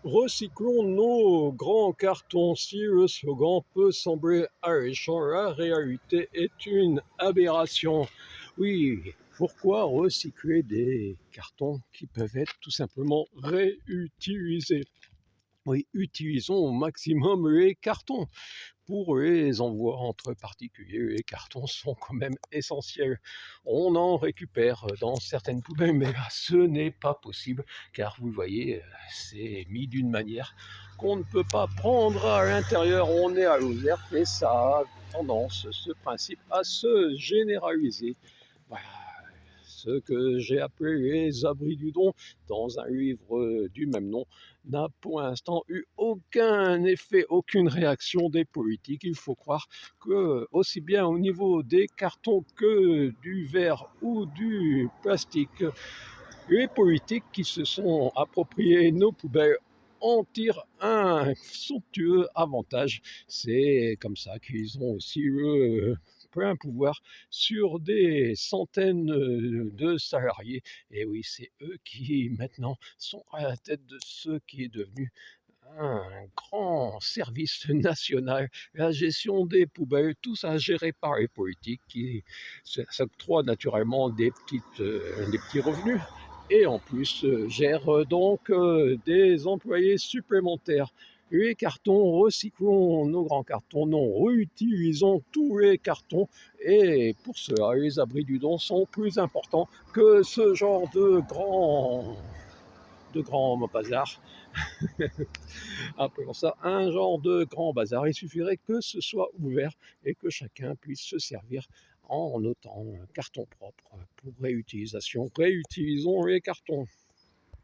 Recyclons nos grands cartons. Si le slogan peut sembler alléchant, la réalité est une aberration. Oui, pourquoi recycler des cartons qui peuvent être tout simplement réutilisés? Oui, utilisons au maximum les cartons. Pour les envois entre particuliers, les cartons sont quand même essentiels. On en récupère dans certaines poubelles, mais là, ce n'est pas possible, car vous voyez, c'est mis d'une manière qu'on ne peut pas prendre à l'intérieur. On est à l'ouvert et ça a tendance, ce principe, à se généraliser. Voilà ce que j'ai appelé les abris du don dans un livre du même nom n'a pour l'instant eu aucun effet, aucune réaction des politiques. Il faut croire que aussi bien au niveau des cartons que du verre ou du plastique, les politiques qui se sont appropriés nos poubelles en tirent un somptueux avantage. C'est comme ça qu'ils ont aussi le plein pouvoir sur des centaines de salariés. Et oui, c'est eux qui maintenant sont à la tête de ce qui est devenu un grand service national, la gestion des poubelles, tout ça géré par les politiques qui s'octroient naturellement des petits revenus et en plus gèrent donc des employés supplémentaires. Les cartons, recyclons nos grands cartons, non, réutilisons tous les cartons et pour cela, les abris du don sont plus importants que ce genre de grands bazars. Appelons ça un genre de grand bazar. Il suffirait que ce soit ouvert et que chacun puisse se servir en notant un carton propre pour réutilisation. Réutilisons les cartons.